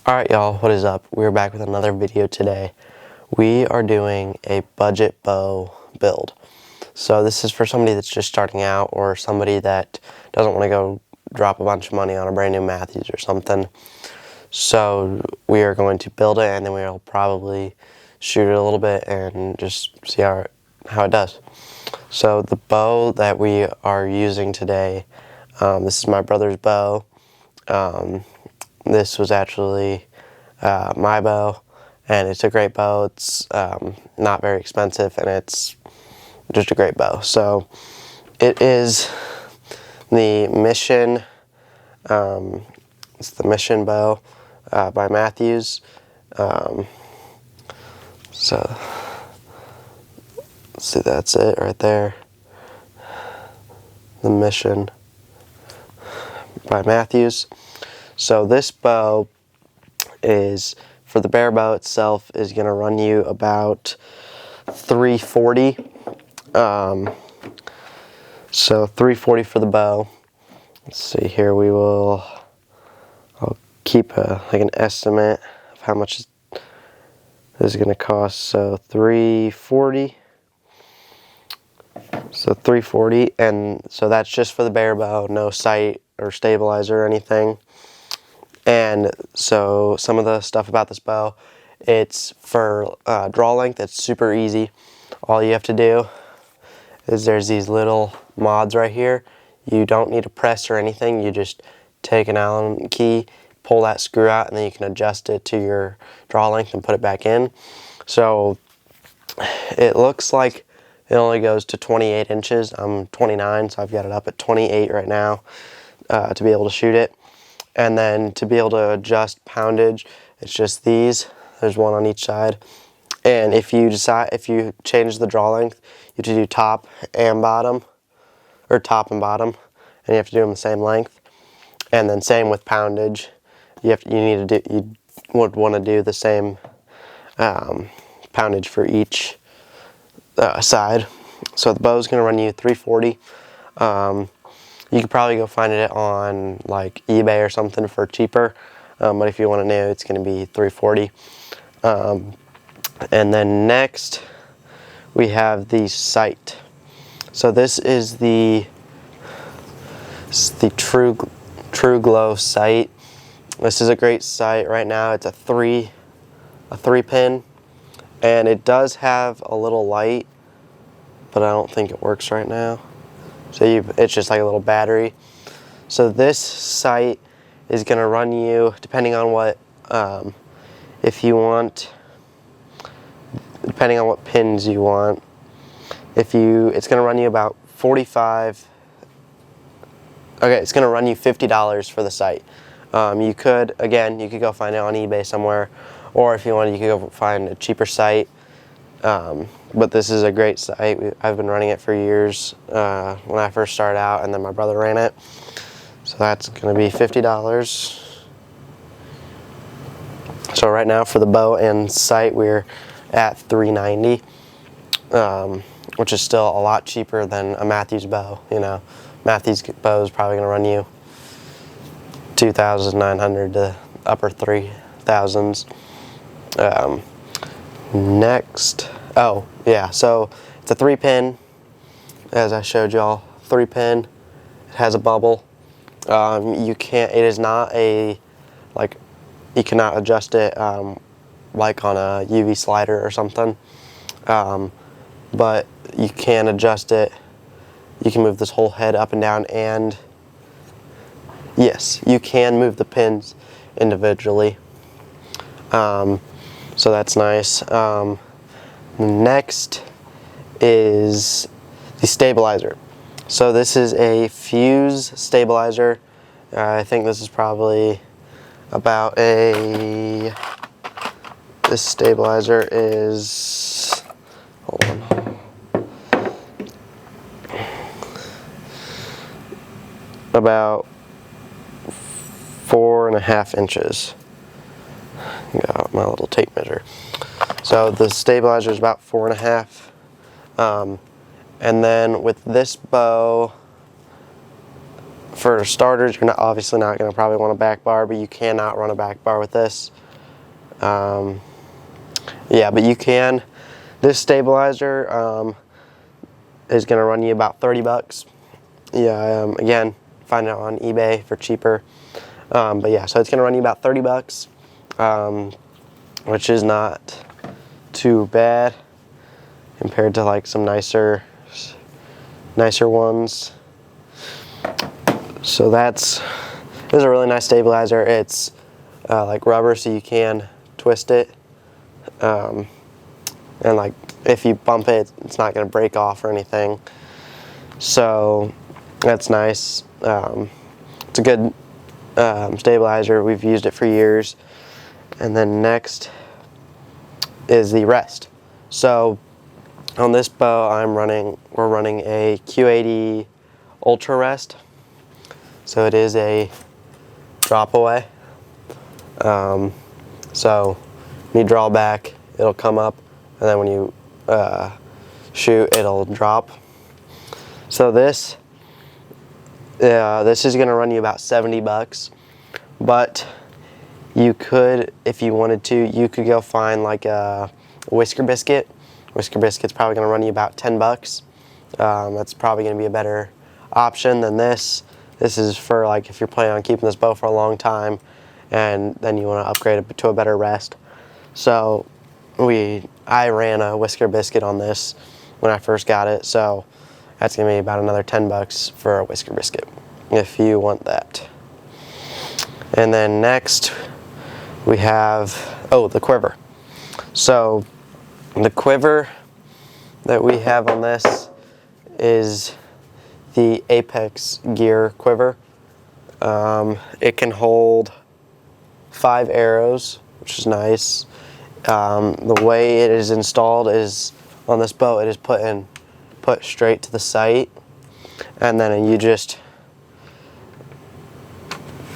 Alright y'all, what is up? We're back with another video today. We are doing a budget bow build. So this is for somebody that's just starting out or somebody that doesn't want to go drop a bunch of money on a brand new Mathews or something. So we are going to build it and then we'll probably shoot it a little bit and just see how it does. So the bow that we are using today, this is my brother's bow. This was actually my bow, and it's a great bow. It's not very expensive, and it's just a great bow. So it is the Mission, it's the Mission bow by Mathews. So let's see, that's it right there. The Mission by Mathews. So this bow is, for the bare bow itself, is going to run you about $340. So $340 for the bow. Let's see here. I'll keep like an estimate of how much this is going to cost. So $340. So $340, and so that's just for the bare bow, no sight or stabilizer or anything. And so some of the stuff about this bow, it's for draw length. It's super easy. All you have to do is there's these little mods right here. You don't need to press or anything. You just take an Allen key, pull that screw out, and then you can adjust it to your draw length and put it back in. So it looks like it only goes to 28 inches. I'm 29, so I've got it up at 28 right now to be able to shoot it. And then to be able to adjust poundage, it's just these. There's one on each side. And if you change the draw length, you have to do top and bottom, or top and bottom, and you have to do them the same length. And then same with poundage. You would want to do the same poundage for each side. So the bow is going to run you $340. You could probably go find it on like eBay or something for cheaper, but if you want to know, it's going to be $340. And then next we have the sight. So this is the True Glow sight. This is a great sight right now. It's a three pin, and it does have a little light, but I don't think it works right now. So it's just like a little battery. So this sight is going to run you, depending on what, depending on what pins you want. It's going to run you about 45. Okay, it's going to run you $50 for the sight. You could go find it on eBay somewhere, or if you wanted, you could go find a cheaper sight. But this is a great sight. I've been running it for years when I first started out, and then my brother ran it. So that's going to be $50. So right now for the bow and sight, we're at $390, which is still a lot cheaper than a Mathews bow. You know, Mathews bow is probably going to run you $2,900 to upper $3,000s. Next, oh yeah, so it's a 3-pin, as I showed y'all. 3-pin. It has a bubble. It is not you cannot adjust it like on a UV slider or something, but you can adjust it. You can move this whole head up and down, and yes, you can move the pins individually. So that's nice. Next is the stabilizer. So this is a Fuse stabilizer. I think this is probably about this stabilizer is, hold on, about 4.5 inches. Got my little tape measure. So the stabilizer is about 4.5. And then with this bow, for starters, you're obviously not going to probably want a back bar, but you cannot run a back bar with this. Yeah, but you can. This stabilizer is going to run you about 30 bucks. Yeah, again, find it on eBay for cheaper. But yeah, so it's going to run you about 30 bucks, which is not too bad compared to like some nicer ones. So this is a really nice stabilizer. It's like rubber, so you can twist it, and like if you bump it, it's not going to break off or anything. So that's nice. It's a good stabilizer. We've used it for years. And then next is the rest. So on this bow, we're running a Q80 Ultra Rest. So it is a drop away. So when you draw back, it'll come up, and then when you shoot, it'll drop. So this is going to run you about 70 bucks, but you could, if you wanted to, you could go find like a Whisker Biscuit. Whisker Biscuit's probably going to run you about 10 bucks. That's probably going to be a better option than this. This is for like if you're planning on keeping this bow for a long time and then you want to upgrade it to a better rest. So I ran a Whisker Biscuit on this when I first got it, so that's going to be about another 10 bucks for a Whisker Biscuit if you want that. And then next we have, the quiver. So the quiver that we have on this is the Apex Gear quiver. It can hold 5 arrows, which is nice. The way it is installed is on this bow, it is put straight to the sight, and then you just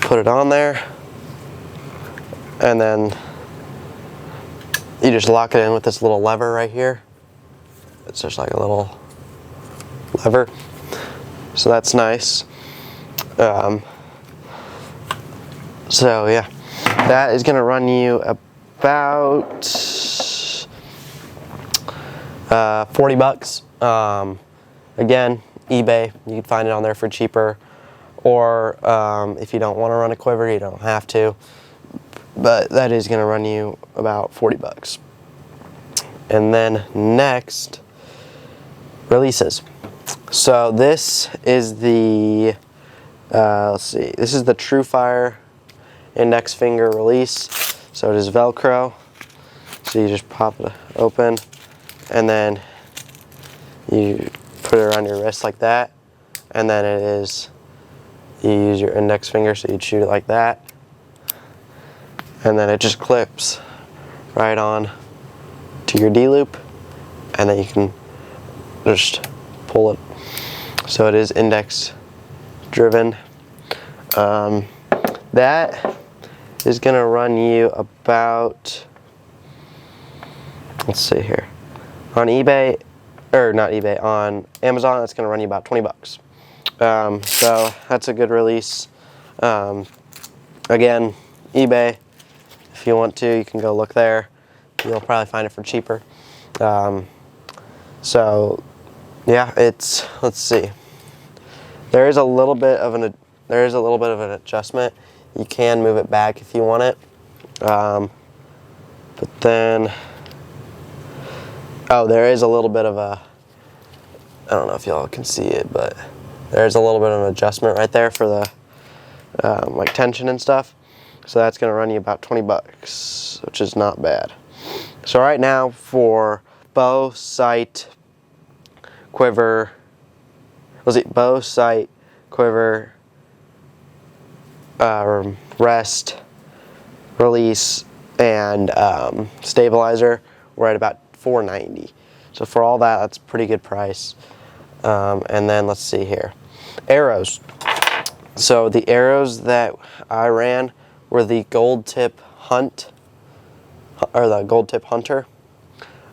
put it on there, and then you just lock it in with this little lever right here. It's just like a little lever, so that's nice. So yeah, that is gonna run you about 40 bucks. Again, eBay, you can find it on there for cheaper, or if you don't want to run a quiver, you don't have to, but that is going to run you about 40 bucks. And then next, releases. So this is the this is the TrueFire index finger release. So it is Velcro, so you just pop it open, and then you put it around your wrist like that, and then you use your index finger, so you'd shoot it like that, and then it just clips right on to your D-loop, and then you can just pull it. So it is index driven. That is gonna run you about, let's see here, on eBay, or not eBay, on Amazon, that's gonna run you about 20 bucks. So that's a good release. Again, eBay, if you want to, you can go look there. You'll probably find it for cheaper. So yeah, let's see. There is a little bit of an adjustment. You can move it back if you want it. But then, there is a little bit of a, I don't know if y'all can see it, but there's a little bit of an adjustment right there for the like tension and stuff. So that's going to run you about 20 bucks, which is not bad. So right now for bow, sight, quiver, bow, sight, quiver, rest, release, and stabilizer, we're at about $4.90. So for all that, that's a pretty good price. And then let's see here, arrows. So the arrows that I ran were the Gold Tip Hunt, or the Gold Tip Hunter.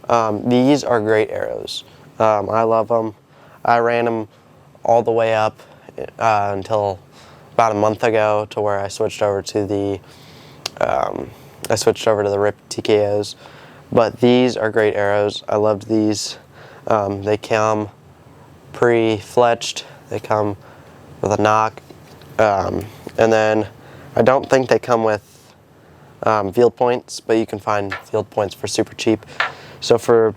These are great arrows. I love them. I ran them all the way up until about a month ago to where I switched over to the RIP TKOs. But these are great arrows. I loved these. They come pre-fletched. They come with a knock. And then I don't think they come with field points, but you can find field points for super cheap. So for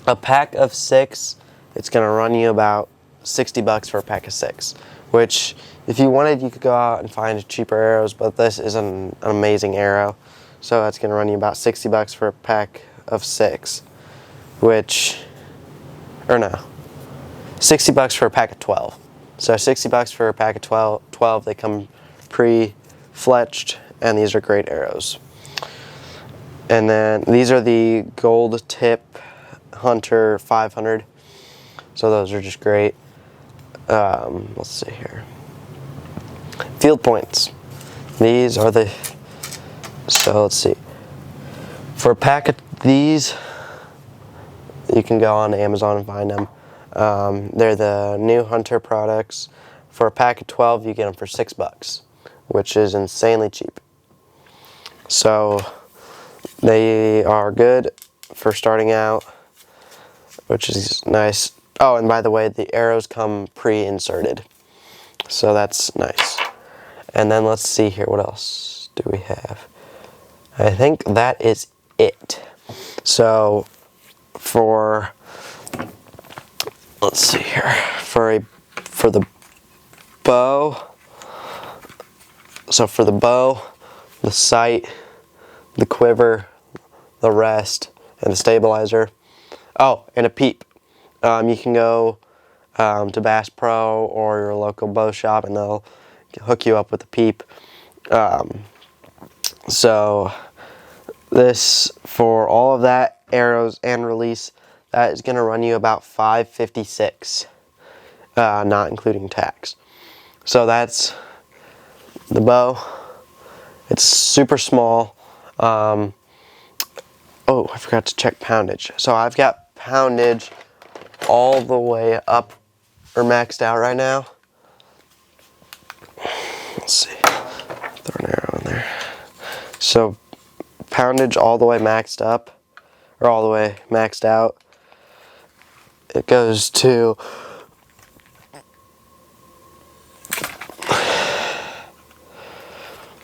a pack of 6, it's going to run you about $60 for a pack of 6, which if you wanted, you could go out and find cheaper arrows, but this is an amazing arrow. So that's going to run you about $60 for a pack of 6, which, or no, $60 for a pack of 12. So $60 for a pack of 12. They come pre-fletched, and these are great arrows. And then these are the Gold Tip Hunter 500. So those are just great. Let's see here. Field points. These are the, so let's see. For a pack of these, you can go on Amazon and find them. They're the new Hunter products. For a pack of 12, you get them for $6, which is insanely cheap. So they are good for starting out, which is nice. Oh, and by the way, the arrows come pre-inserted, so that's nice. And then let's see here, what else do we have? I think that is it. So for, let's see here, for the bow, so for the bow, the sight, the quiver, the rest, and the stabilizer. Oh, and a peep. You can go to Bass Pro or your local bow shop, and they'll hook you up with a peep. So this, for all of that, arrows and release, that is going to run you about $556, not including tax. So that's the bow. It's super small. Oh, I forgot to check poundage. So I've got poundage all the way up, or maxed out right now. Let's see. Throw an arrow in there. So poundage all the way maxed up, or all the way maxed out. It goes to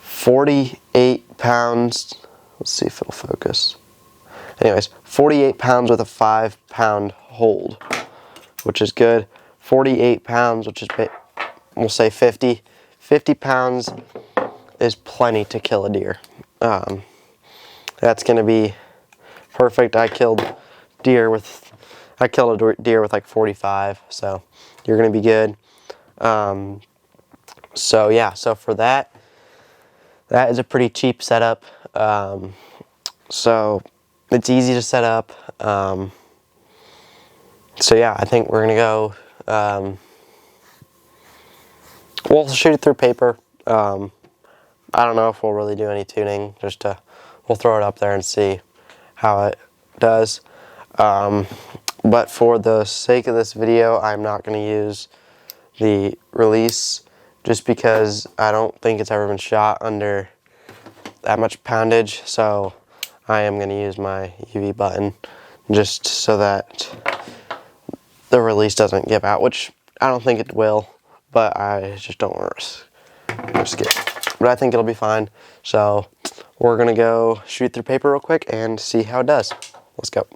48 pounds. Let's see if it'll focus. Anyways, 48 pounds with a 5-pound hold, which is good. 48 pounds, which is, we'll say 50. 50 pounds is plenty to kill a deer. That's going to be perfect. I killed a deer with like 45, so you're going to be good. So yeah, so for that is a pretty cheap setup. So it's easy to set up. So yeah, I think we're gonna go, we'll shoot it through paper. I don't know if we'll really do any tuning, we'll throw it up there and see how it does. But for the sake of this video, I'm not gonna use the release, just because I don't think it's ever been shot under that much poundage. So I am going to use my UV button just so that the release doesn't give out, which I don't think it will, but I just don't want to risk it. But I think it'll be fine. So we're going to go shoot through paper real quick and see how it does. Let's go.